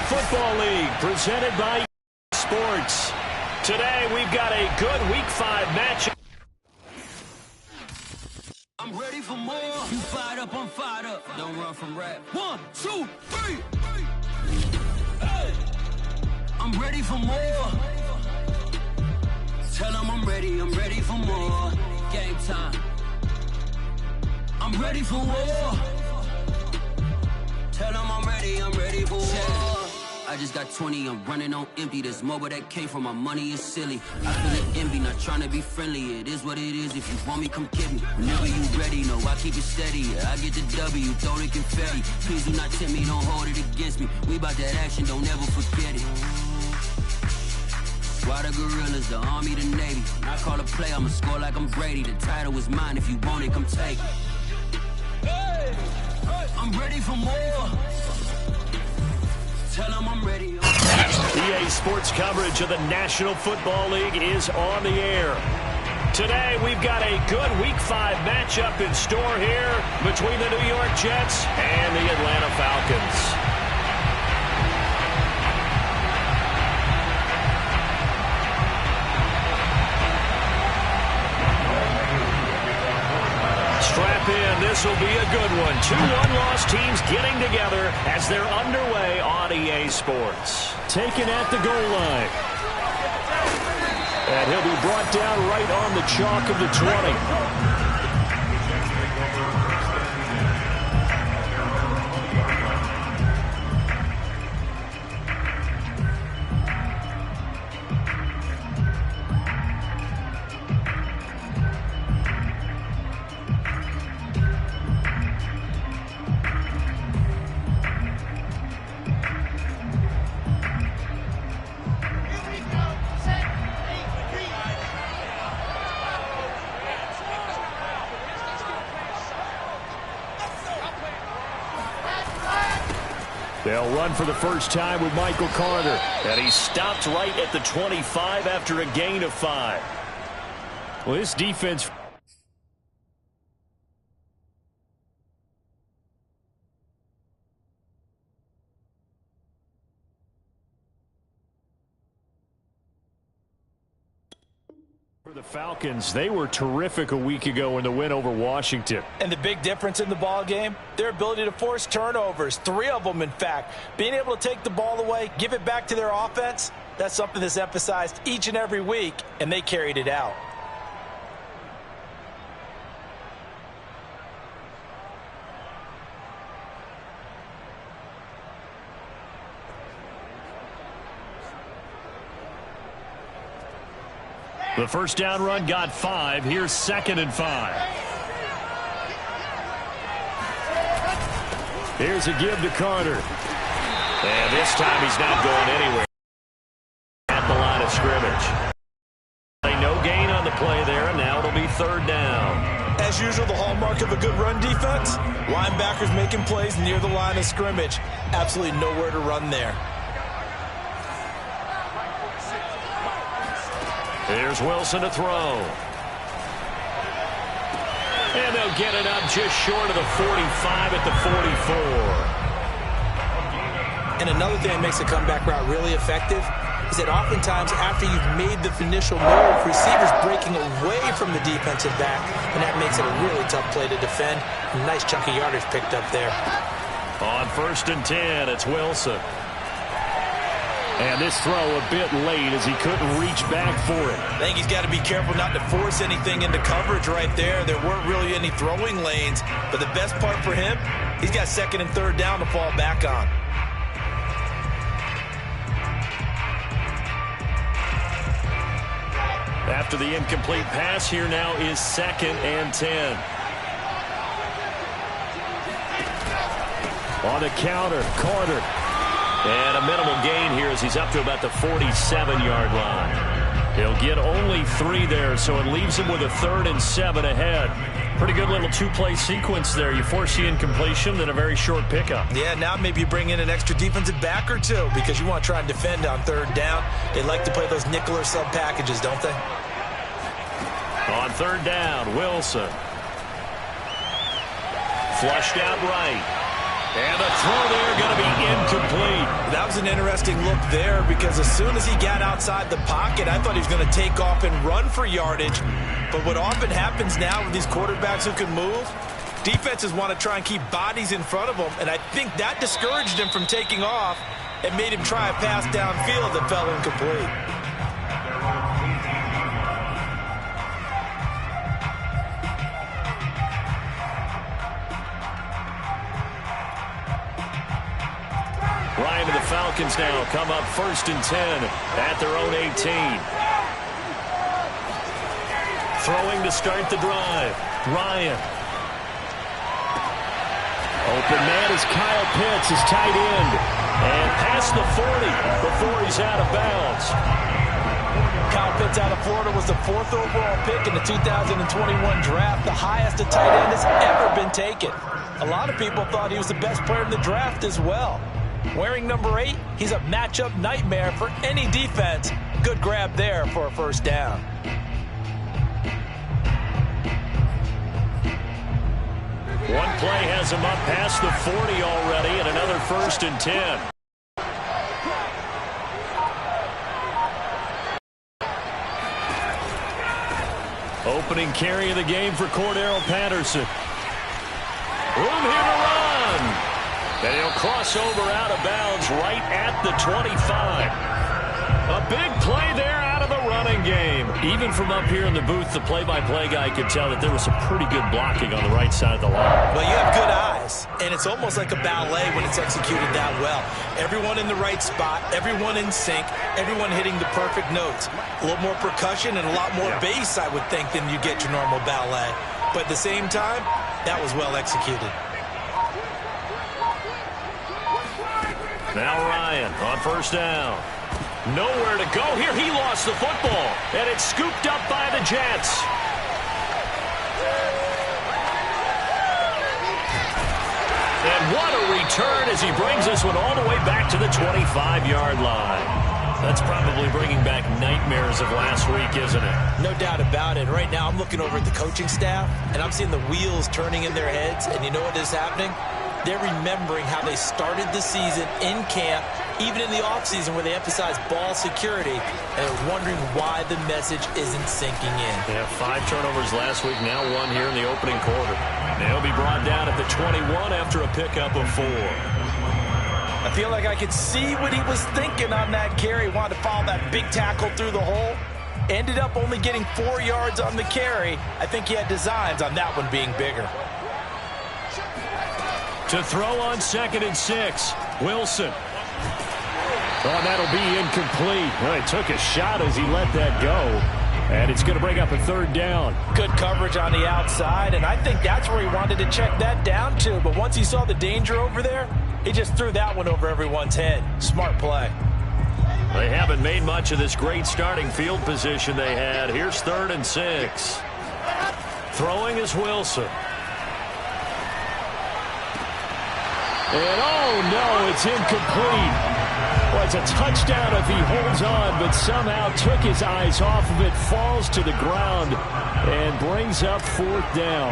Football League, presented by Sports. Today, we've got a good Week 5 matchup. I'm ready for more. You fired up, I'm fired up. Don't run from rap. 1, 2, 3. Hey. I'm ready for more. Tell them I'm ready for more. Game time. I'm ready for war. Tell them I'm ready for war. I just got 20, I'm running on empty. This mobile that came from my money is silly. I feel it envy, not trying to be friendly. It is what it is, if you want me, come get me. Whenever you ready, no, I keep it steady. I get the W, throw the confetti. Please do not tempt me, don't hold it against me. We about that action, don't ever forget it. Why the gorillas, the army, the navy. When I call a play, I'ma score like I'm Brady. The title is mine, if you want it, come take it. Hey, I'm ready for more. Tell them I'm ready. EA Sports coverage of the National Football League is on the air. Today, we've got a good Week 5 matchup in store here between the New York Jets and the Atlanta Falcons. Strap in, this will be a good one. 2 one-loss teams getting together as they're underway on EA Sports. Taken at the goal line. And he'll be brought down right on the chalk of the 20. They'll run for the first time with Michael Carter. And he stopped right at the 25 after a gain of 5. Well, this defense... For the Falcons, they were terrific a week ago in the win over Washington. And the big difference in the ball game, their ability to force turnovers, 3 of them in fact. Being able to take the ball away, give it back to their offense, that's something that's emphasized each and every week, and they carried it out. The first down run got 5. Here's 2nd and 5. Here's a give to Carter. And this time he's not going anywhere at the line of scrimmage. No gain on the play there, and now it'll be 3rd down. As usual, the hallmark of a good run defense, linebackers making plays near the line of scrimmage. Absolutely nowhere to run there. Here's Wilson to throw. And they'll get it up just short of the 45 at the 44. And another thing that makes the comeback route really effective is that oftentimes after you've made the initial move, receivers breaking away from the defensive back, and that makes it a really tough play to defend. A nice chunk of yardage picked up there. On 1st and 10, it's Wilson. And this throw a bit late as he couldn't reach back for it. I think he's got to be careful not to force anything into coverage right there. There weren't really any throwing lanes. But the best part for him, he's got 2nd and 3rd down to fall back on. After the incomplete pass, here now is 2nd and 10. On the counter, Carter. And a minimal gain here as he's up to about the 47-yard line. He'll get only 3 there, so it leaves him with a 3rd and 7 ahead. Pretty good little 2-play sequence there. You force the incompletion, then a very short pickup. Yeah, now maybe you bring in an extra defensive back or 2 because you want to try and defend on 3rd down. They like to play those nickel or sub packages, don't they? On 3rd down, Wilson. Flushed out right. And the throw there going to be incomplete. That was an interesting look there because as soon as he got outside the pocket, I thought he was going to take off and run for yardage. But what often happens now with these quarterbacks who can move, defenses want to try and keep bodies in front of them, and I think that discouraged him from taking off and made him try a pass downfield that fell incomplete. Ryan and the Falcons now come up 1st and 10 at their own 18. Throwing to start the drive. Ryan. Open man is Kyle Pitts, his tight end. And past the 40 before he's out of bounds. Kyle Pitts out of Florida was the 4th overall pick in the 2021 draft, the highest a tight end has ever been taken. A lot of people thought he was the best player in the draft as well. Wearing number 8, he's a matchup nightmare for any defense. Good grab there for a first down. One play has him up past the 40 already, and another 1st and 10. Opening carry of the game for Cordero Patterson. Room here to run. And he'll cross over out of bounds right at the 25. A big play there out of the running game. Even from up here in the booth, the play-by-play guy could tell that there was some pretty good blocking on the right side of the line. Well, you have good eyes, and it's almost like a ballet when it's executed that well. Everyone in the right spot, everyone in sync, everyone hitting the perfect notes. A little more percussion and a lot more bass, I would think, than you get your normal ballet. But at the same time, that was well executed. Now Ryan on 1st down. Nowhere to go here. He lost the football, and it's scooped up by the Jets. And what a return as he brings this one all the way back to the 25-yard line. That's probably bringing back nightmares of last week, isn't it? No doubt about it. Right now I'm looking over at the coaching staff, and I'm seeing the wheels turning in their heads, and you know what is happening? They're remembering how they started the season in camp, even in the offseason where they emphasized ball security, and they're wondering why the message isn't sinking in. Yeah, 5 turnovers last week, now 1 here in the opening quarter. They'll be brought down at the 21 after a pickup of 4. I feel like I could see what he was thinking on that carry. Wanted to follow that big tackle through the hole. Ended up only getting 4 yards on the carry. I think he had designs on that one being bigger. To throw on 2nd and 6. Wilson. Oh, that'll be incomplete. Well, he took a shot as he let that go. And it's going to bring up a 3rd down. Good coverage on the outside, and I think that's where he wanted to check that down to. But once he saw the danger over there, he just threw that one over everyone's head. Smart play. They haven't made much of this great starting field position they had. Here's 3rd and 6. Throwing is Wilson. And oh no, it's incomplete. Well, it's a touchdown if he holds on, but somehow took his eyes off of it, falls to the ground, and brings up 4th down.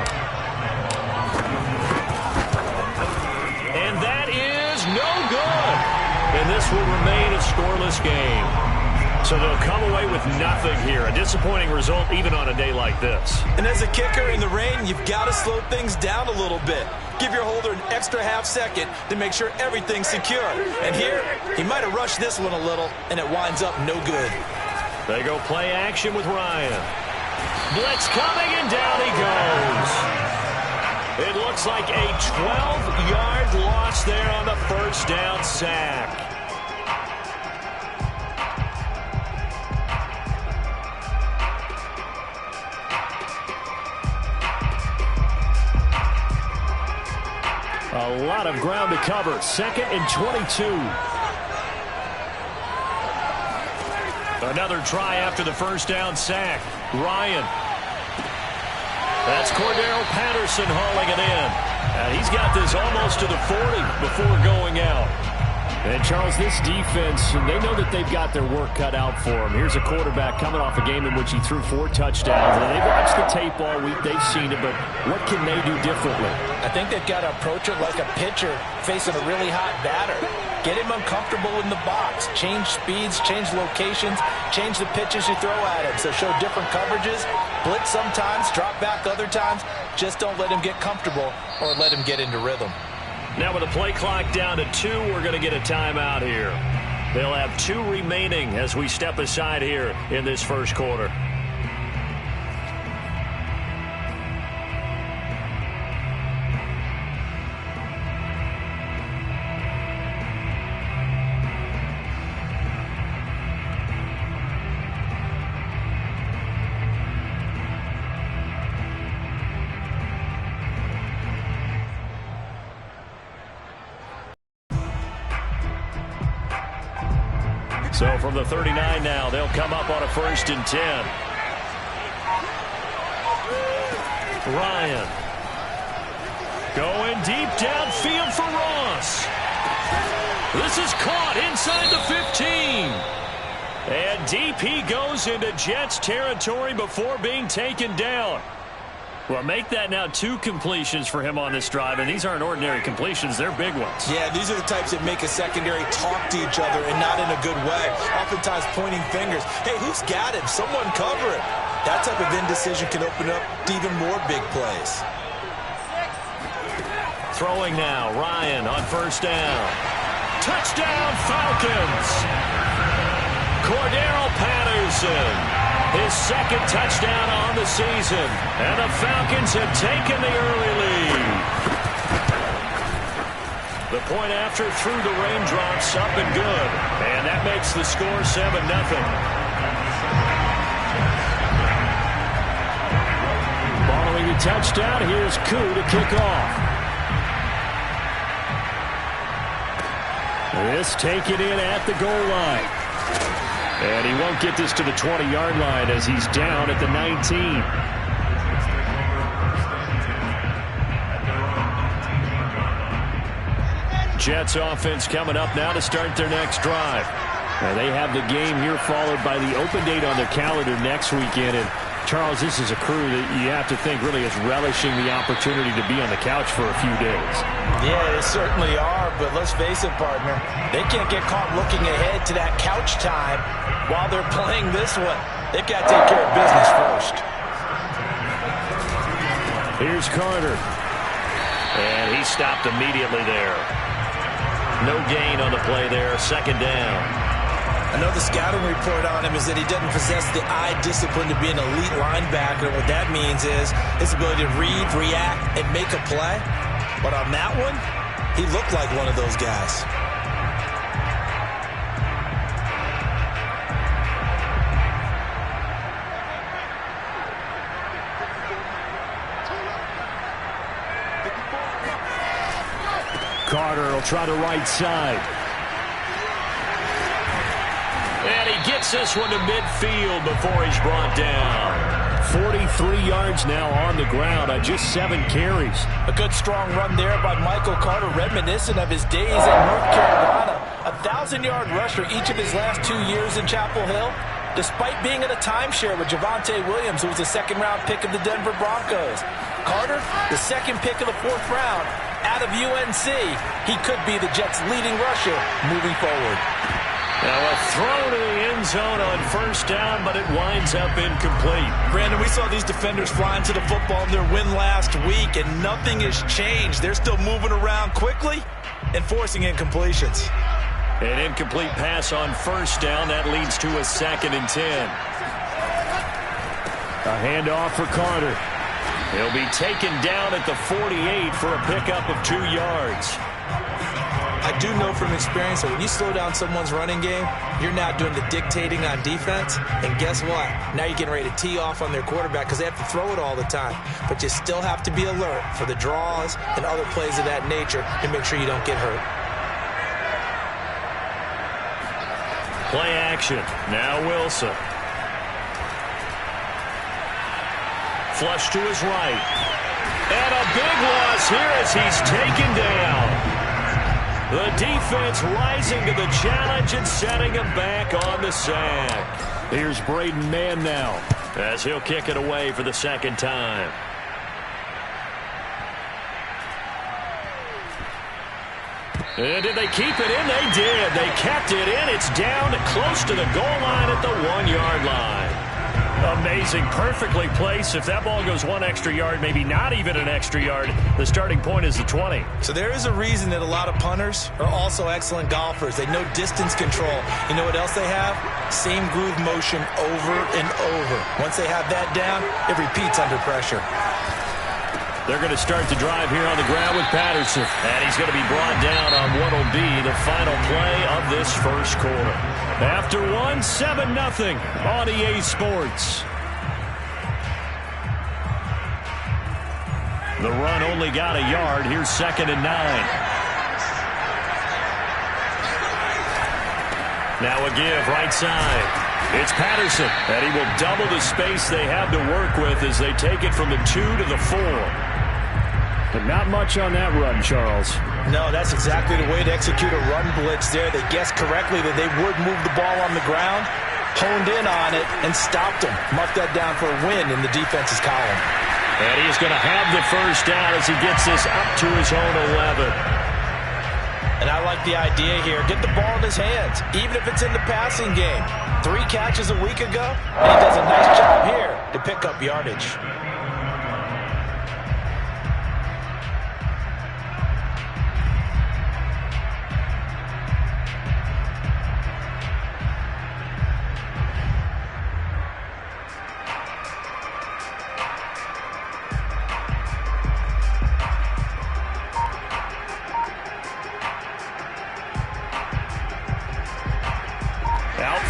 And that is no good. And this will remain a scoreless game. So they'll come away with nothing here. A disappointing result even on a day like this. And as a kicker in the rain, you've got to slow things down a little bit. Give your holder an extra half second to make sure everything's secure. And here, he might have rushed this one a little, and it winds up no good. They go play action with Ryan. Blitz coming, and down he goes. It looks like a 12-yard loss there on the 1st down sack. A lot of ground to cover. 2nd and 22. Another try after the 1st down sack. Ryan. That's Cordero Patterson hauling it in. And he's got this almost to the 40 before going out. And, Charles, this defense, they know that they've got their work cut out for them. Here's a quarterback coming off a game in which he threw 4 touchdowns. And they've watched the tape all week. They've seen it, but what can they do differently? I think they've got to approach it like a pitcher facing a really hot batter. Get him uncomfortable in the box. Change speeds, change locations, change the pitches you throw at him. So show different coverages, blitz sometimes, drop back other times. Just don't let him get comfortable or let him get into rhythm. Now with the play clock down to 2, we're going to get a timeout here. They'll have 2 remaining as we step aside here in this first quarter. So from the 39 now, they'll come up on a 1st and 10. Ryan. Going deep downfield for Ross. This is caught inside the 15. And deep he goes into Jets territory before being taken down. Well, make that now 2 completions for him on this drive, and these aren't ordinary completions. They're big ones. Yeah, these are the types that make a secondary talk to each other and not in a good way. Oftentimes pointing fingers. Hey, who's got him? Someone cover it. That type of indecision can open up to even more big plays. Throwing now, Ryan on 1st down. Touchdown, Falcons! Cordero Patterson. His 2nd touchdown on the season. And the Falcons have taken the early lead. The point after through the raindrops, up and good. And that makes the score 7-0. Following the touchdown, here's Koo to kick off. This taken in at the goal line. And he won't get this to the 20-yard line as he's down at the 19. Jets offense coming up now to start their next drive. And they have the game here followed by the open date on their calendar next weekend. And Charles, this is a crew that you have to think really is relishing the opportunity to be on the couch for a few days. Yeah, they certainly are, but let's face it, partner. They can't get caught looking ahead to that couch time while they're playing this one. They've got to take care of business first. Here's Carter. And he stopped immediately there. No gain on the play there, 2nd down. I know the scouting report on him is that he doesn't possess the eye discipline to be an elite linebacker. What that means is his ability to read, react, and make a play. But on that one, he looked like one of those guys. Carter will try the right side. And he gets this one to midfield before he's brought down. 43 yards now on the ground on just 7 carries. A good strong run there by Michael Carter, reminiscent of his days at North Carolina. A 1,000-yard rusher each of his last 2 years in Chapel Hill, despite being in a timeshare with Javonte Williams, who was a 2nd-round pick of the Denver Broncos. Carter, the 2nd pick of the 4th round out of UNC. He could be the Jets' leading rusher moving forward. Now a throw to the end zone on 1st down, but it winds up incomplete. Brandon, we saw these defenders flying to the football in their win last week, and nothing has changed. They're still moving around quickly and forcing incompletions. An incomplete pass on 1st down. That leads to a 2nd and 10. A handoff for Carter. He'll be taken down at the 48 for a pickup of 2 yards. I do know from experience that when you slow down someone's running game, you're now doing the dictating on defense. And guess what? Now you're getting ready to tee off on their quarterback because they have to throw it all the time. But you still have to be alert for the draws and other plays of that nature to make sure you don't get hurt. Play action. Now Wilson. Flush to his right. And a big loss here as he's taken down. The defense rising to the challenge and setting him back on the sack. Here's Braden Mann now as he'll kick it away for the second time. And did they keep it in? They did. They kept it in. It's down close to the goal line at the 1-yard line. Amazing. Perfectly placed. If that ball goes 1 extra yard, maybe not even an extra yard, the starting point is the 20. So there is a reason that a lot of punters are also excellent golfers. They know distance control. You know what else they have? Same groove motion over and over. Once they have that down, it repeats under pressure. They're going to start the drive here on the ground with Patterson. And he's going to be brought down on what will be the final play of this first quarter. After 7-0 on EA Sports. The run only got a yard. Here's 2nd and 9. Now a give right side. It's Patterson. And he will double the space they have to work with as they take it from the 2 to the 4. But not much on that run, Charles. No, that's exactly the way to execute a run blitz there. They guessed correctly that they would move the ball on the ground, honed in on it, and stopped them. Marked that down for a win in the defense's column. And he's going to have the first down as he gets this up to his own 11. And I like the idea here. Get the ball in his hands, even if it's in the passing game. 3 catches a week ago, and he does a nice job here to pick up yardage.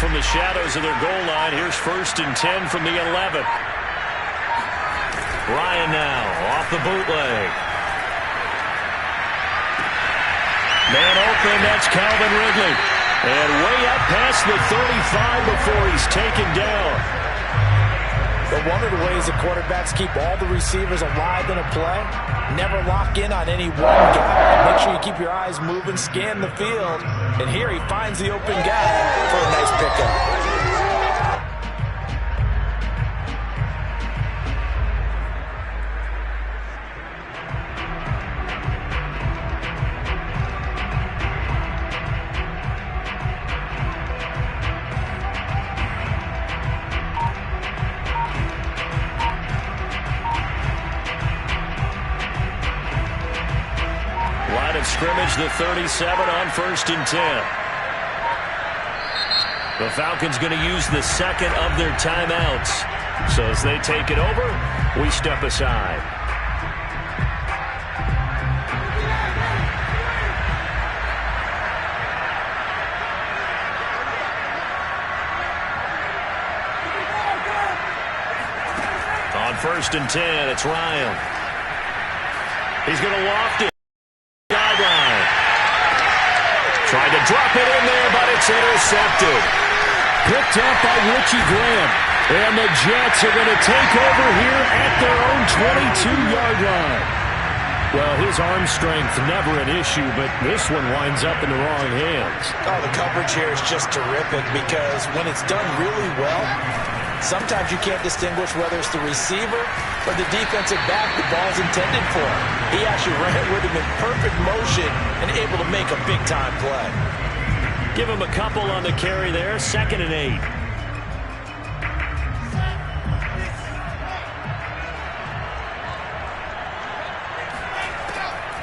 From the shadows of their goal line, here's 1st and 10 from the 11. Ryan now off the bootleg. Man open, that's Calvin Ridley. And way up past the 35 before he's taken down. But one of the ways the quarterbacks keep all the receivers alive in a play, never lock in on any one guy. Make sure you keep your eyes moving, scan the field. And here he finds the open guy for a nice pickup. Scrimmage, the 37 on 1st and 10. The Falcons going to use the second of their timeouts. So as they take it over, we step aside. On 1st and 10, it's Ryan. He's going to loft it. Tried to drop it in there, but it's intercepted. Picked up by Richie Graham. And the Jets are going to take over here at their own 22-yard line. Well, his arm strength never an issue, but this one winds up in the wrong hands. Oh, the coverage here is just terrific because when it's done really well, sometimes you can't distinguish whether it's the receiver or the defensive back the ball's intended for. He actually ran it with him in perfect motion and able to make a big-time play. Give him a couple on the carry there. 2nd and 8.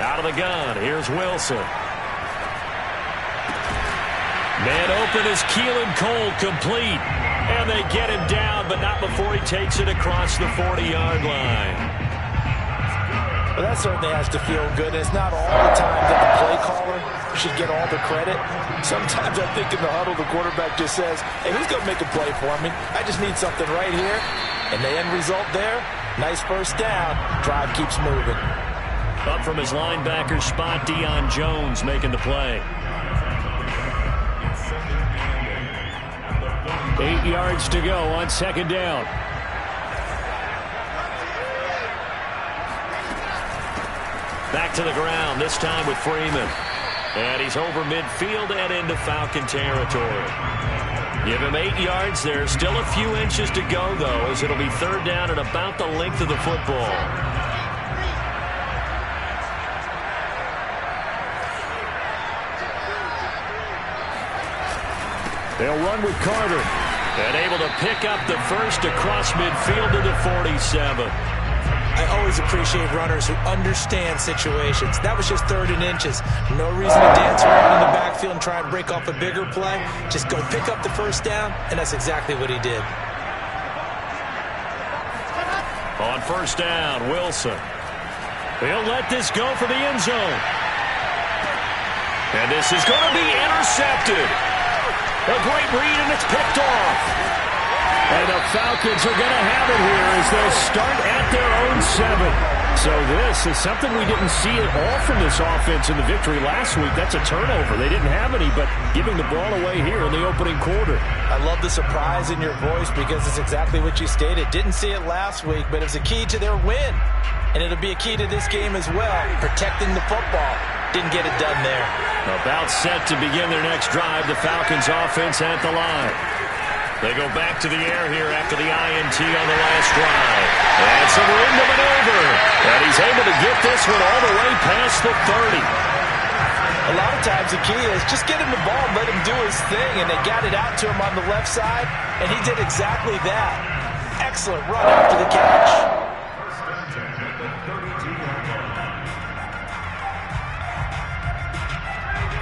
Out of the gun. Here's Wilson. Man open is Keelan Cole, complete. And they get him down, but not before he takes it across the 40-yard line. Well, that certainly has to feel good. And it's not all the time that the play caller should get all the credit. Sometimes I think in the huddle, the quarterback just says, hey, who's going to make a play for me? I just need something right here. And the end result there, nice first down. Drive keeps moving. Up from his linebacker spot, Deion Jones making the play. 8 yards to go on 2nd down. Back to the ground, this time with Freeman. And he's over midfield and into Falcon territory. Give him 8 yards there. Still a few inches to go, though, as it'll be third down and about the length of the football. They'll run with Carter. And able to pick up the first across midfield to the 47. I always appreciate runners who understand situations. That was just 3rd and inches. No reason to dance around in the backfield and try and break off a bigger play. Just go pick up the first down, and that's exactly what he did. On first down, Wilson. He'll let this go for the end zone. And this is going to be intercepted. A great read, and it's picked off. And the Falcons are going to have it here as they'll start at their own 7. So this is something we didn't see at all from this offense in the victory last week. That's a turnover. They didn't have any, but giving the ball away here in the opening quarter. I love the surprise in your voice because it's exactly what you stated. Didn't see it last week, but it was a key to their win. And it'll be a key to this game as well, protecting the football. Didn't get it done there. About set to begin their next drive, the Falcons offense at the line. They go back to the air here after the INT on the last drive. And some room to maneuver. And he's able to get this one all the way past the 30. A lot of times the key is just get him the ball and let him do his thing. And they got it out to him on the left side, and he did exactly that. Excellent run after the catch.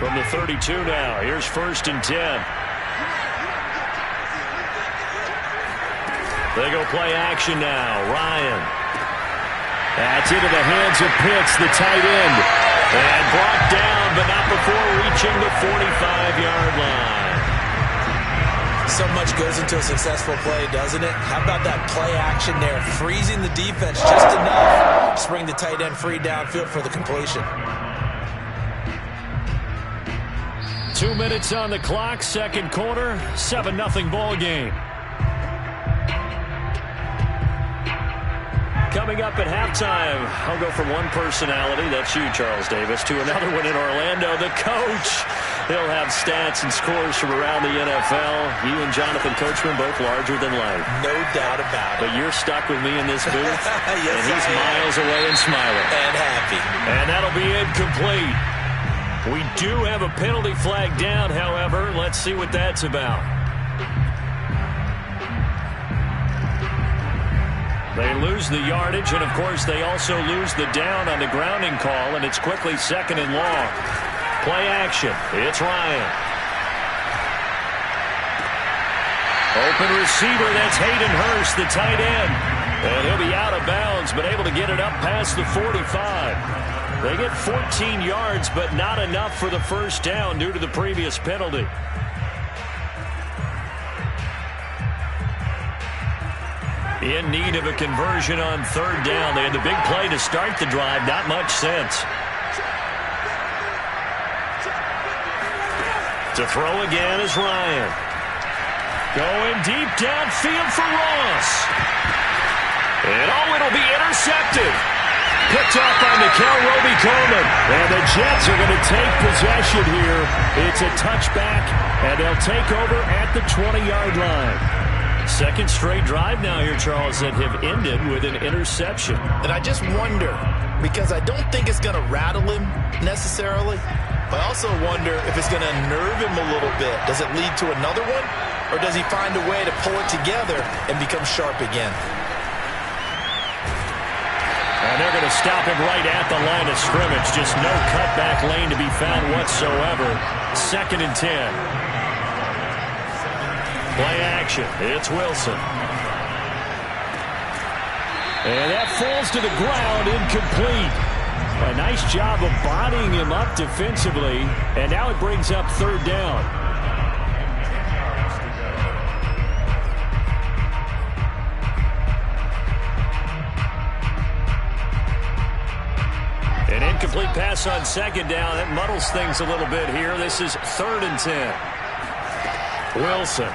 From the 32 now, here's 1st and 10. They go play action now. Ryan. That's into the hands of Pitts, the tight end. And brought down, but not before reaching the 45-yard line. So much goes into a successful play, doesn't it? How about that play action there? Freezing the defense just enough to bring the tight end free downfield for the completion. 2 minutes on the clock, second quarter, 7-0 ball game. Coming up at halftime, I'll go from one personality, that's you, Charles Davis, to another one in Orlando, the coach. He'll have stats and scores from around the NFL. You and Jonathan Coachman both larger than life. No doubt about it. But you're stuck with me in this booth, yes, and he's miles away and smiling. And happy. And that'll be incomplete. We do have a penalty flag down, however. Let's see what that's about. They lose the yardage, and, of course, they also lose the down on the grounding call, and it's quickly 2nd and long. Play action. It's Ryan. Open receiver. That's Hayden Hurst, the tight end. And he'll be out of bounds, but able to get it up past the 45. They get 14 yards, but not enough for the first down due to the previous penalty. In need of a conversion on 3rd down. They had the big play to start the drive. Not much sense. To throw again is Ryan. Going deep downfield for Ross. And it'll be intercepted. Picked off by Mikel Roby-Coleman. And the Jets are going to take possession here. It's a touchback, and they'll take over at the 20-yard line. Second straight drive now here, Charles, that have ended with an interception. And I just wonder, because I don't think it's going to rattle him necessarily, but I also wonder if it's going to unnerve him a little bit. Does it lead to another one, or does he find a way to pull it together and become sharp again? And they're going to stop him right at the line of scrimmage. Just no cutback lane to be found whatsoever. 2nd and 10. Play action. It's Wilson. And that falls to the ground, incomplete. A nice job of bodying him up defensively. And now it brings up 3rd down. An incomplete pass on 2nd down. That muddles things a little bit here. This is 3rd and 10. Wilson.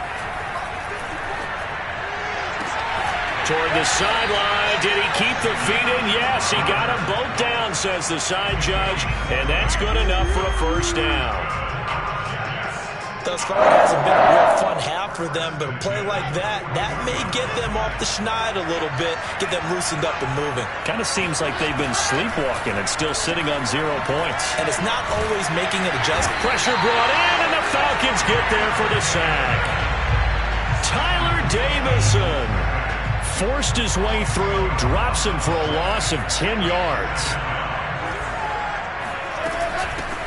Toward the sideline. Did he keep the feet in? Yes, he got them both down, says the side judge. And that's good enough for a first down. Thus far, it hasn't been a real fun half for them, but a play like that may get them off the schneid a little bit, get them loosened up and moving. Kind of seems like they've been sleepwalking and still sitting on 0 points. And it's not always making an adjustment. Pressure brought in, and the Falcons get there for the sack. Tyler Davison forced his way through, drops him for a loss of 10 yards.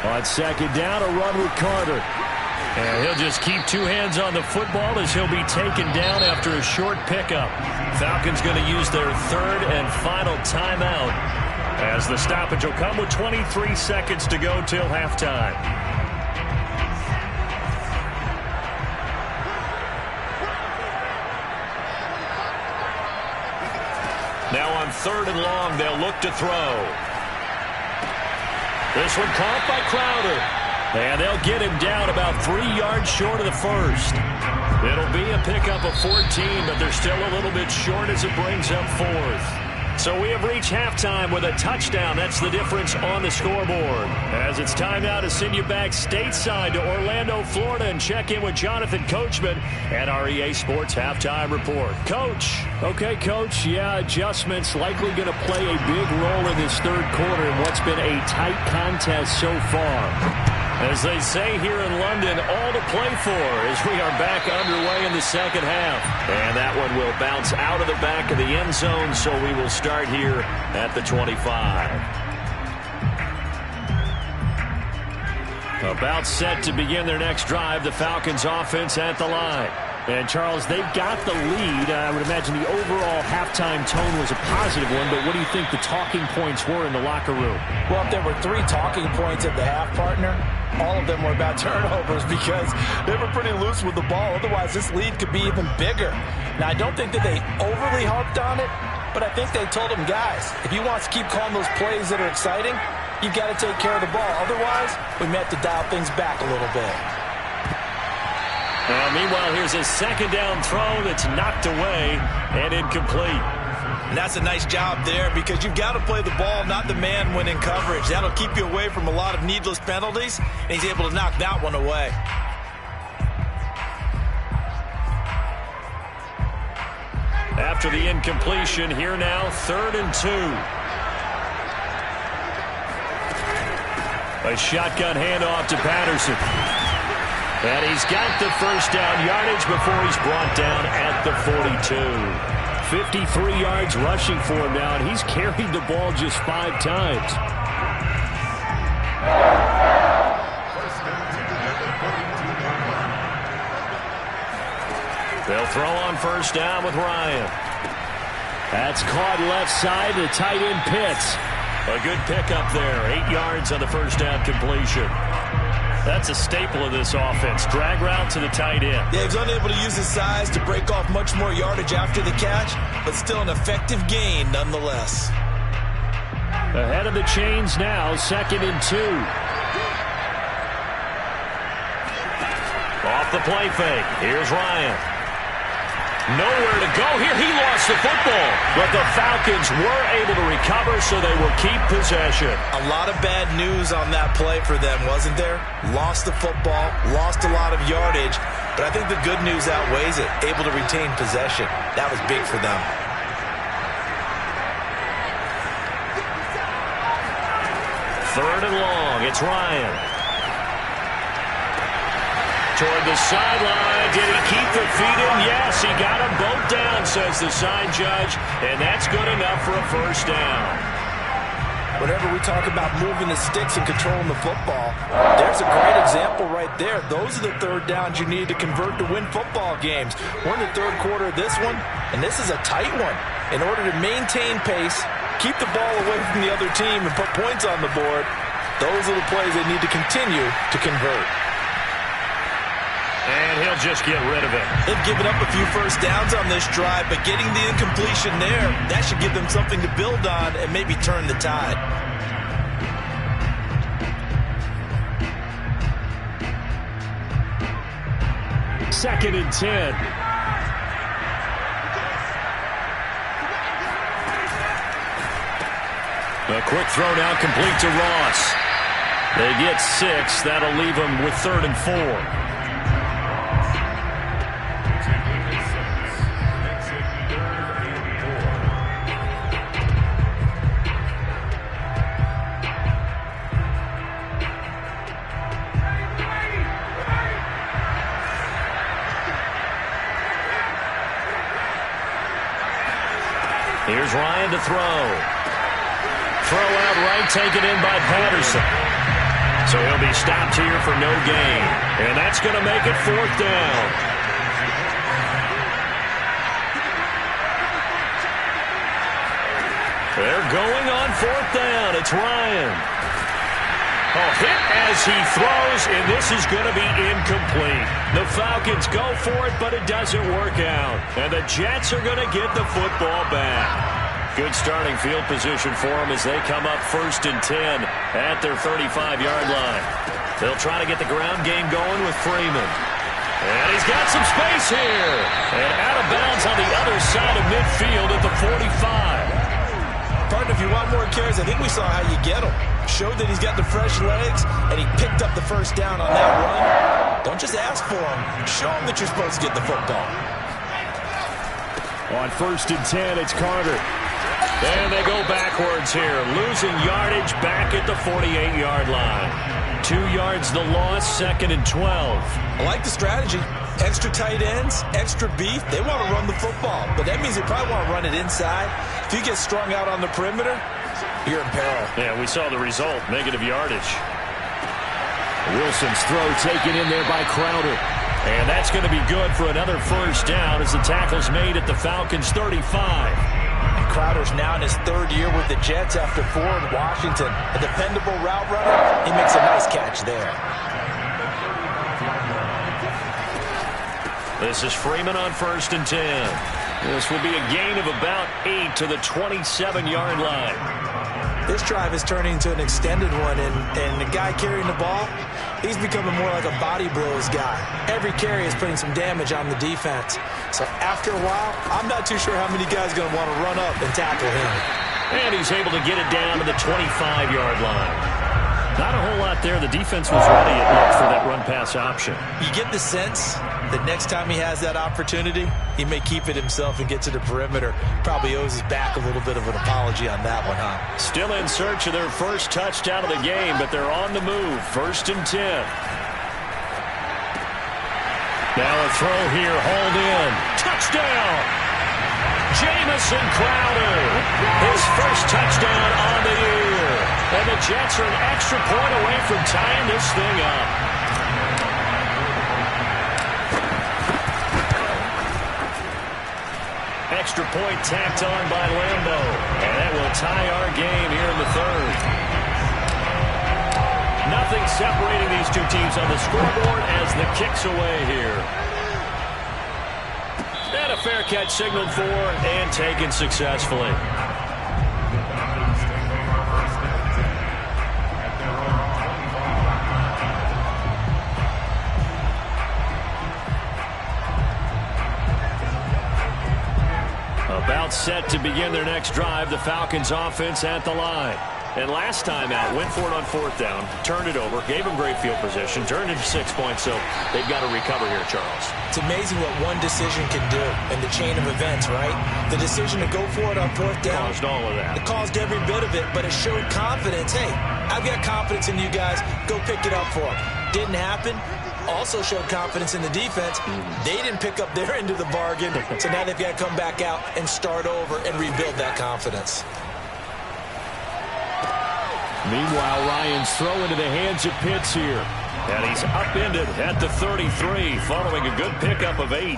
On second down, a run with Carter. And he'll just keep 2 hands on the football as he'll be taken down after a short pickup. Falcons going to use their 3rd and final timeout as the stoppage will come with 23 seconds to go till halftime. Now on 3rd and long, they'll look to throw. This one caught by Crowder. And they'll get him down about 3 yards short of the first. It'll be a pickup of 14, but they're still a little bit short as it brings up 4th. So we have reached halftime with a touchdown. That's the difference on the scoreboard. As it's time now to send you back stateside to Orlando, Florida, and check in with Jonathan Coachman at our EA Sports Halftime Report. Coach. Okay, Coach. Yeah, adjustments likely going to play a big role in this 3rd quarter in what's been a tight contest so far. As they say here in London, all to play for as we are back underway in the second half. And that one will bounce out of the back of the end zone, so we will start here at the 25. About set to begin their next drive, the Falcons offense at the line. And, Charles, they've got the lead. I would imagine the overall halftime tone was a positive one, but what do you think the talking points were in the locker room? Well, if there were 3 talking points at the half, partner, all of them were about turnovers because they were pretty loose with the ball. Otherwise, this lead could be even bigger. Now, I don't think that they overly harped on it, but I think they told them, guys, if you want to keep calling those plays that are exciting, you've got to take care of the ball. Otherwise, we may have to dial things back a little bit. Meanwhile, here's a second down throw that's knocked away and incomplete. And that's a nice job there because you've got to play the ball, not the man when in coverage. That'll keep you away from a lot of needless penalties, and he's able to knock that one away. After the incompletion, here now, 3rd and 2. A shotgun handoff to Patterson. And he's got the first down yardage before he's brought down at the 42. 53 yards rushing for him now, and he's carried the ball just 5 times. They'll throw on first down with Ryan. That's caught left side to tight end Pitts. A good pickup there. 8 yards on the first down completion. That's a staple of this offense. Drag route to the tight end. Yeah, he's unable to use his size to break off much more yardage after the catch, but still an effective gain nonetheless. Ahead of the chains now, 2nd and 2. Off the play fake. Here's Ryan. Nowhere to go here. He lost the football, but the Falcons were able to recover, so they will keep possession. A lot of bad news on that play for them, wasn't there? Lost the football, lost a lot of yardage, but I think the good news outweighs it. Able to retain possession. That was big for them. Third and long. It's Ryan. Toward the sideline. Did he keep the feet in? Yes, he got them both down, says the side judge, and that's good enough for a first down. Whenever we talk about moving the sticks and controlling the football, there's a great example right there. Those are the 3rd downs you need to convert to win football games. We're in the 3rd quarter of this one, and this is a tight one. In order to maintain pace, keep the ball away from the other team, and put points on the board, those are the plays they need to continue to convert. And he'll just get rid of it. They've given up a few first downs on this drive, but getting the incompletion there, that should give them something to build on and maybe turn the tide. Second and 10. A quick throw now complete to Ross. They get 6. That'll leave them with 3rd and 4. Here's Ryan to throw. Throw out right, taken in by Patterson. So he'll be stopped here for no gain. And that's going to make it 4th down. They're going on 4th down. It's Ryan. Oh, hit as he throws, and this is going to be incomplete. The Falcons go for it, but it doesn't work out. And the Jets are going to get the football back. Good starting field position for them as they come up 1st and 10 at their 35-yard line. They'll try to get the ground game going with Freeman. And he's got some space here. And out of bounds on the other side of midfield at the 45. Partner, if you want more carries, I think we saw how you get them. Showed that he's got the fresh legs, and he picked up the 1st down on that run. Don't just ask for him. Show him that you're supposed to get the football. On 1st and 10, it's Carter. And they go backwards here, losing yardage back at the 48-yard line. 2 yards the loss, 2nd and 12. I like the strategy. Extra tight ends, extra beef. They want to run the football, but that means they probably want to run it inside. If you get strung out on the perimeter, you're in peril. Yeah, we saw the result, negative yardage. Wilson's throw taken in there by Crowder. And that's going to be good for another 1st down as the tackle's made at the Falcons' 35. And Crowder's now in his 3rd year with the Jets after 4 in Washington. A dependable route runner. He makes a nice catch there. This is Freeman on 1st and 10. This will be a gain of about 8 to the 27-yard line. This drive is turning into an extended one, and the guy carrying the ball, he's becoming more like a body blows guy. Every carry is putting some damage on the defense. So after a while, I'm not too sure how many guys are going to want to run up and tackle him. And he's able to get it down to the 25-yard line. Not a whole lot there. The defense was ready, it looked, for that run-pass option. You get the sense that next time he has that opportunity, he may keep it himself and get to the perimeter. Probably owes his back a little bit of an apology on that one, huh? Still in search of their first touchdown of the game, but they're on the move. 1st and 10. Now a throw here, hauled in. Touchdown! Jamison Crowder. His first touchdown on the year. And the Jets are an extra point away from tying this thing up. Extra point tacked on by Lambeau. And that will tie our game here in the 3rd. Nothing separating these two teams on the scoreboard as the kick's away here. And a fair catch signaled for and taken successfully. About set to begin their next drive, the Falcons offense at the line. And last time out, went for it on 4th down, turned it over, gave them great field position, turned into 6 points, so they've got to recover here, Charles. It's amazing what one decision can do in the chain of events, right? The decision to go for it on 4th down. Caused all of that. It caused every bit of it, but it showed confidence. Hey, I've got confidence in you guys. Go pick it up for them. Didn't happen. Also showed confidence in the defense. They didn't pick up their end of the bargain, so now they've got to come back out and start over and rebuild that confidence. Meanwhile, Ryan's throw into the hands of Pitts here. And he's upended at the 33 following a good pickup of 8.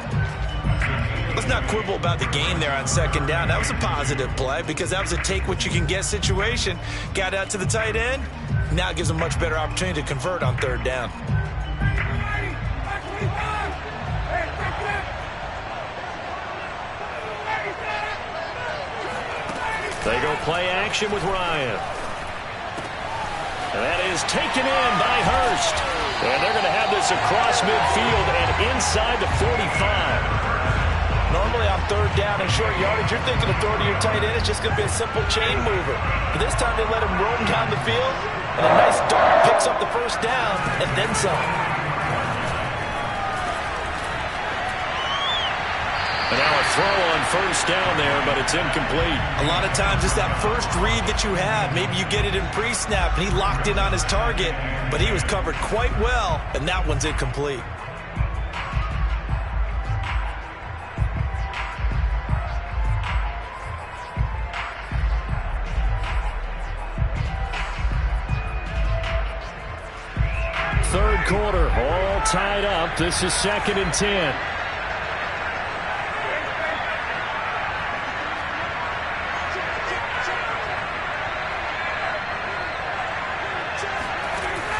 Let's not quibble about the gain there on 2nd down. That was a positive play because that was a take-what-you-can-get situation. Got out to the tight end. Now it gives them a much better opportunity to convert on 3rd down. They go play action with Ryan. And that is taken in by Hurst. And they're going to have this across midfield and inside the 45. Normally on third down and short yardage, you're thinking of throwing to your tight end. It's just going to be a simple chain mover. But this time they let him roam down the field, and a nice dart picks up the first down, and then some. And now a throw on first down there, but it's incomplete. A lot of times it's that first read that you have. Maybe you get it in pre-snap, and he locked in on his target, but he was covered quite well, and that one's incomplete. Third quarter, all tied up. This is 2nd and 10.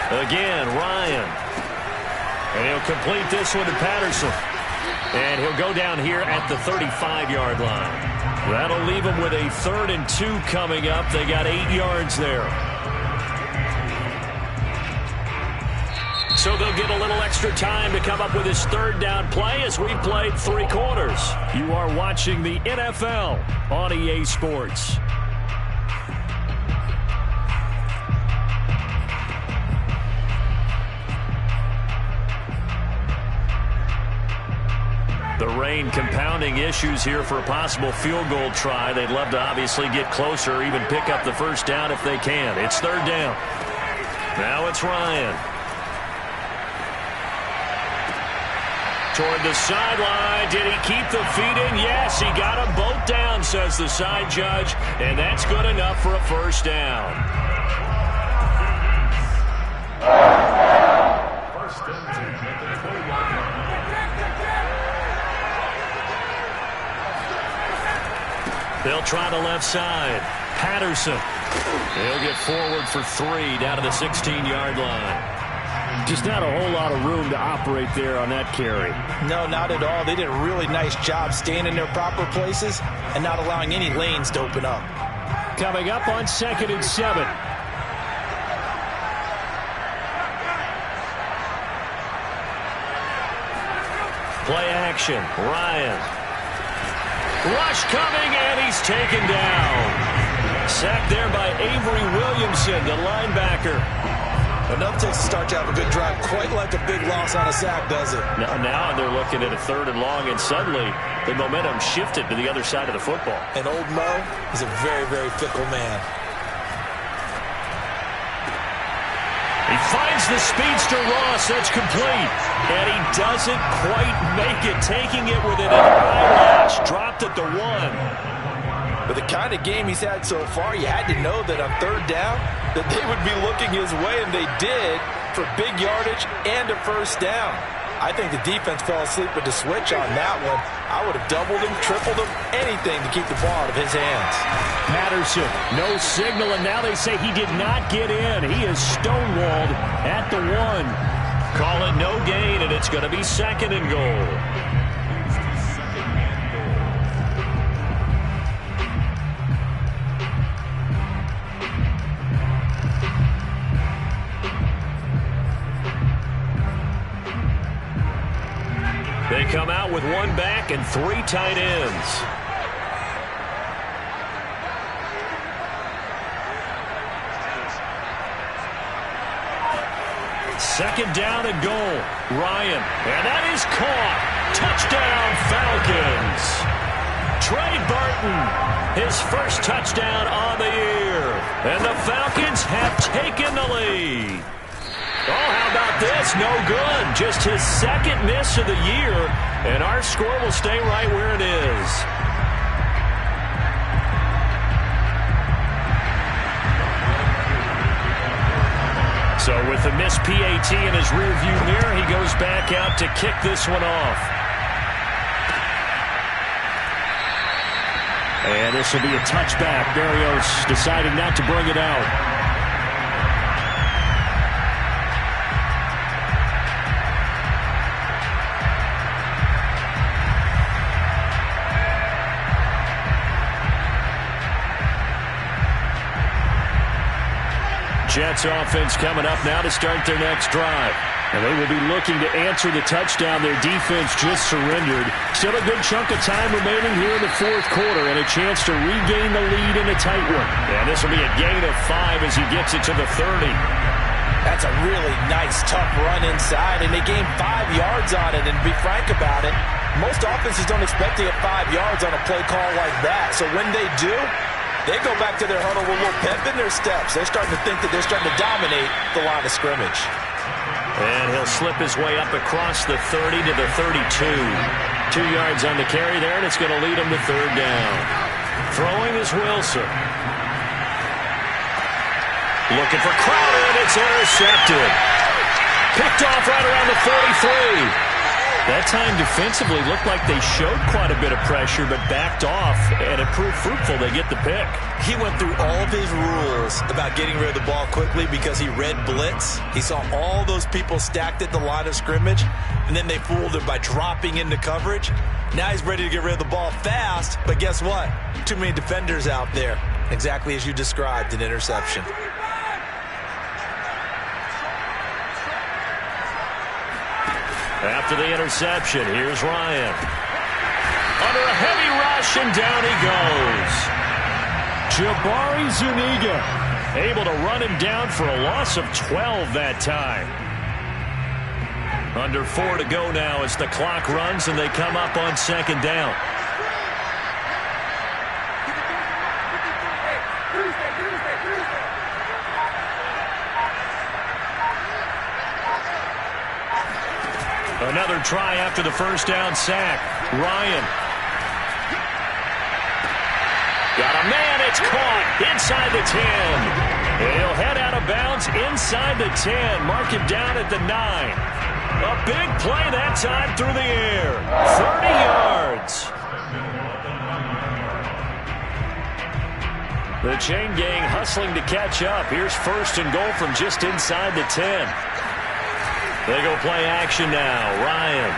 Again, Ryan. And he'll complete this one to Patterson. And he'll go down here at the 35-yard line. That'll leave him with a 3rd and 2 coming up. They got 8 yards there. So they'll get a little extra time to come up with his 3rd down play as we played 3 quarters. You are watching the NFL on EA Sports. The rain compounding issues here for a possible field goal try. They'd love to obviously get closer or even pick up the first down if they can. It's 3rd down. Now it's Ryan. Toward the sideline. Did he keep the feet in? Yes, he got them both down, says the side judge. And that's good enough for a first down. They'll try the left side. Patterson. He'll get forward for 3 down to the 16-yard line. Just not a whole lot of room to operate there on that carry. No, not at all. They did a really nice job staying in their proper places and not allowing any lanes to open up. Coming up on 2nd and 7. Play action. Ryan. Rush coming, and he's taken down. Sacked there by Avery Williamson, the linebacker. Enough takes to start to have a good drive, quite like a big loss on a sack, does it? Now they're looking at a 3rd and long, and suddenly the momentum shifted to the other side of the football. And old Mo is a very, very fickle man. He finds the speedster Ross. That's complete. And he doesn't quite make it, taking it with an eyelash. Dropped at the 1. With the kind of game he's had so far, you had to know that on 3rd down that they would be looking his way, and they did, for big yardage and a first down. I think the defense fell asleep with the switch on that one. I would have doubled him, tripled him, anything to keep the ball out of his hands. Patterson, no signal, and now they say he did not get in. He is stonewalled at the 1. Call it no gain, and it's going to be 2nd and goal. They come out with 1 back and 3 tight ends. Second down and goal. Ryan. And that is caught. Touchdown, Falcons. Trey Burton, his first touchdown on the year. And the Falcons have taken the lead. Oh, how about this? No good. Just his 2nd miss of the year, and our score will stay right where it is. So with the missed PAT in his rearview mirror, he goes back out to kick this one off. And this will be a touchback. Berrios deciding not to bring it out. Jets offense coming up now to start their next drive. And they will be looking to answer the touchdown their defense just surrendered. Still a good chunk of time remaining here in the fourth quarter and a chance to regain the lead in a tight one. And this will be a gain of 5 as he gets it to the 30. That's a really nice, tough run inside, and they gained 5 yards on it. And to be frank about it, most offenses don't expect to get 5 yards on a play call like that. So when they do, they go back to their huddle with a little pep in their steps. They're starting to think that they're starting to dominate the line of scrimmage. And he'll slip his way up across the 30 to the 32. 2 yards on the carry there, and it's going to lead him to third down. Throwing is Wilson. Looking for Crowder, and it's intercepted. Picked off right around the 43. That time defensively looked like they showed quite a bit of pressure, but backed off, and it proved fruitful. They get the pick. He went through all of his rules about getting rid of the ball quickly because he read blitz. He saw all those people stacked at the line of scrimmage, and then they fooled him by dropping into coverage. Now he's ready to get rid of the ball fast, but guess what? Too many defenders out there. Exactly as you described, an interception. After the interception, here's Ryan. Under a heavy rush, and down he goes. Jabari Zuniga able to run him down for a loss of 12 that time. Under 4 to go now as the clock runs, and they come up on second down. Another try after the first down sack. Ryan. Got a man. It's caught inside the 10. He'll head out of bounds inside the 10. Mark him down at the 9. A big play that time through the air. 30 yards. The chain gang hustling to catch up. Here's first and goal from just inside the 10. They go play action now. Ryan.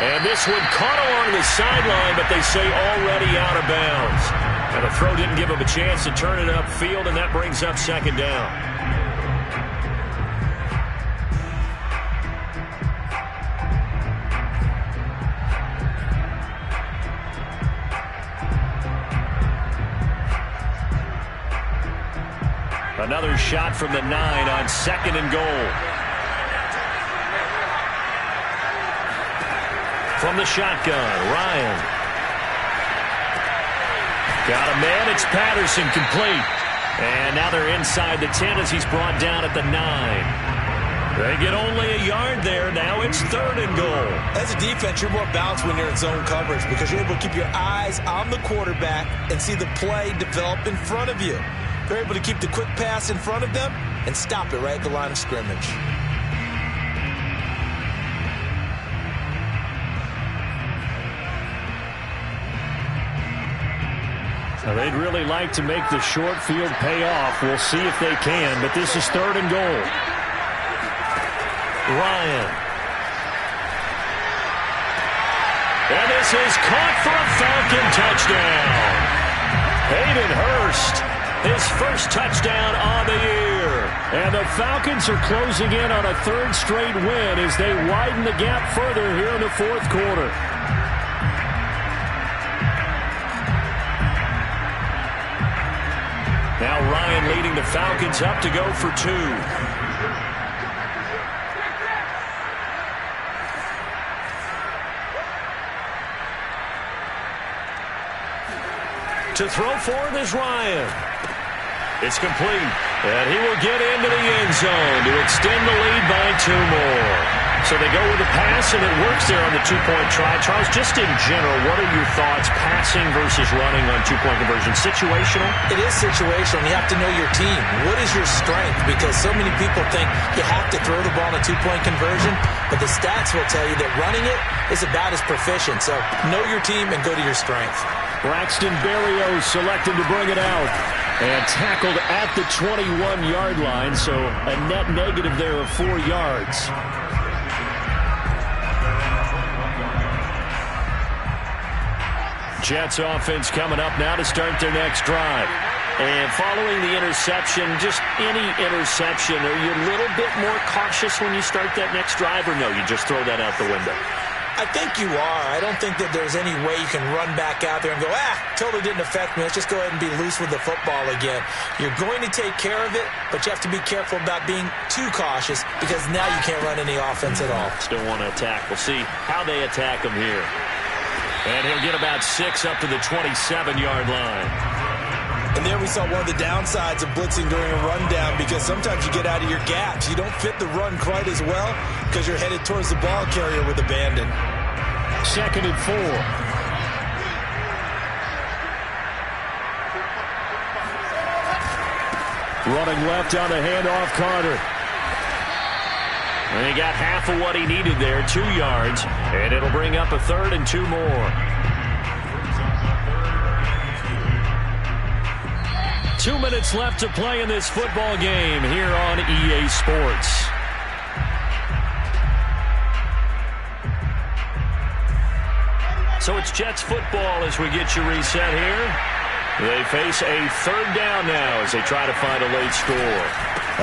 And this one caught along the sideline, but they say already out of bounds. And the throw didn't give him a chance to turn it upfield, and that brings up second down. Another shot from the 9 on second and goal. From the shotgun, Ryan. Got a man, it's Patterson, complete. And now they're inside the 10 as he's brought down at the 9. They get only a yard there. Now it's third and goal. As a defense, you're more balanced when you're in zone coverage because you're able to keep your eyes on the quarterback and see the play develop in front of you. They're able to keep the quick pass in front of them and stop it right at the line of scrimmage. Now they'd really like to make the short field pay off. We'll see if they can, but this is third and goal. Ryan. And this is caught for a Falcon touchdown. Hayden Hurst, his first touchdown on the year. And the Falcons are closing in on a third straight win as they widen the gap further here in the fourth quarter. Now Ryan leading the Falcons up to go for 2. To throw for it is Ryan. It's complete. And he will get into the end zone to extend the lead by 2 more. So they go with the pass, and it works there on the two-point try. Charles, just in general, what are your thoughts, passing versus running on two-point conversion? Situational? It is situational. You have to know your team. What is your strength? Because so many people think you have to throw the ball in a two-point conversion, but the stats will tell you that running it is about as proficient. So know your team and go to your strength. Braxton Berrios selected to bring it out. And tackled at the 21-yard line, so a net negative there of 4 yards. Jets offense coming up now to start their next drive. And following the interception, just any interception, are you a little bit more cautious when you start that next drive, or no, you just throw that out the window? I think you are. I don't think that there's any way you can run back out there and go, totally didn't affect me. Let's just go ahead and be loose with the football again. You're going to take care of it, but you have to be careful about being too cautious because now you can't run any offense at all. Still want to attack. We'll see how they attack him here. And he'll get about 6 up to the 27-yard line. And there we saw one of the downsides of blitzing during a rundown because sometimes you get out of your gaps. You don't fit the run quite as well because you're headed towards the ball carrier with abandon. 2nd and 4. Running left on the handoff, Carter. And he got half of what he needed there, 2 yards, and it'll bring up a 3rd and 2 more. 2 minutes left to play in this football game here on EA Sports. So it's Jets football as we get you reset here. They face a 3rd down now as they try to find a late score.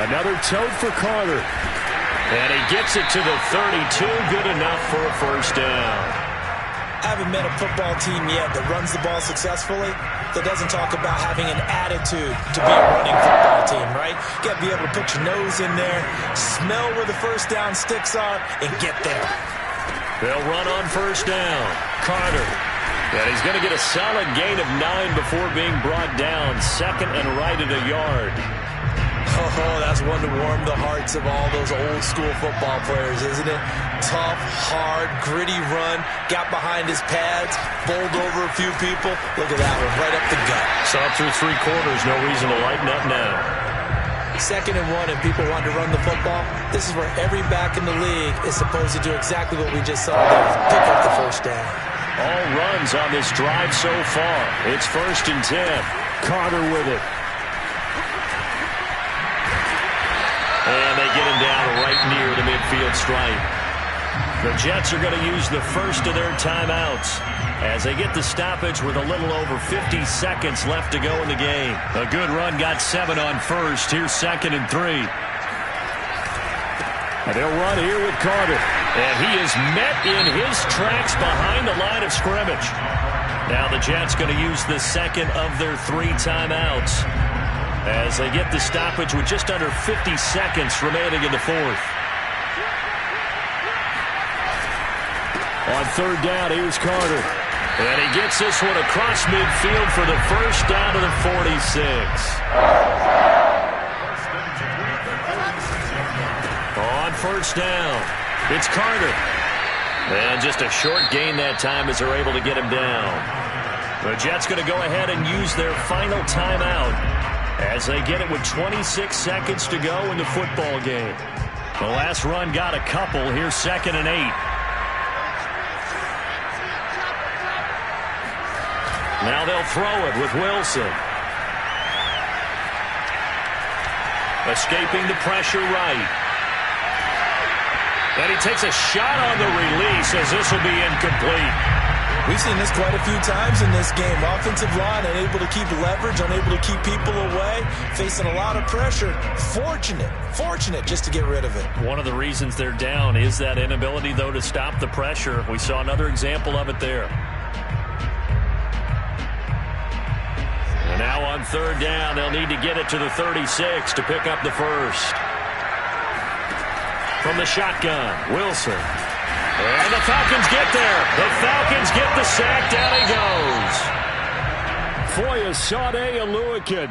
Another tote for Carter. And he gets it to the 32, good enough for a 1st down. I haven't met a football team yet that runs the ball successfully that doesn't talk about having an attitude to be a running football team, right? You got to be able to put your nose in there, smell where the 1st down sticks are, and get there. They'll run on 1st down. Carter. And he's going to get a solid gain of 9 before being brought down. 2nd and right at a yard. Oh, that's one to warm the hearts of all those old-school football players, isn't it? Tough, hard, gritty run, got behind his pads, bowled over a few people. Look at that one, right up the gut. Saw it through 3 quarters, no reason to lighten up now. 2nd and 1, and people want to run the football. This is where every back in the league is supposed to do exactly what we just saw there, pick up the 1st down. All runs on this drive so far. It's 1st and 10. Carter with it. And they get him down right near the midfield stripe. The Jets are going to use the first of their timeouts as they get the stoppage with a little over 50 seconds left to go in the game. A good run got 7 on 1st. Here's 2nd and 3. And they'll run here with Carter. And he is met in his tracks behind the line of scrimmage. Now the Jets going to use the 2nd of their 3 timeouts as they get the stoppage with just under 50 seconds remaining in the 4th. On 3rd down, here's Carter. And he gets this one across midfield for the 1st down to the 46. On 1st down, it's Carter. And just a short gain that time as they're able to get him down. The Jets going to go ahead and use their final timeout as they get it with 26 seconds to go in the football game. The last run got a couple. Here's 2nd and 8. Now they'll throw it with Wilson. Escaping the pressure right. And he takes a shot on the release as this will be incomplete. We've seen this quite a few times in this game. Offensive line unable to keep leverage, unable to keep people away, facing a lot of pressure. Fortunate just to get rid of it. One of the reasons they're down is that inability, though, to stop the pressure. We saw another example of it there. And now on 3rd down, they'll need to get it to the 36 to pick up the 1st. From the shotgun, Wilson. And the Falcons get there. The Falcons get the sack. Down he goes. Foye Sade Aluakin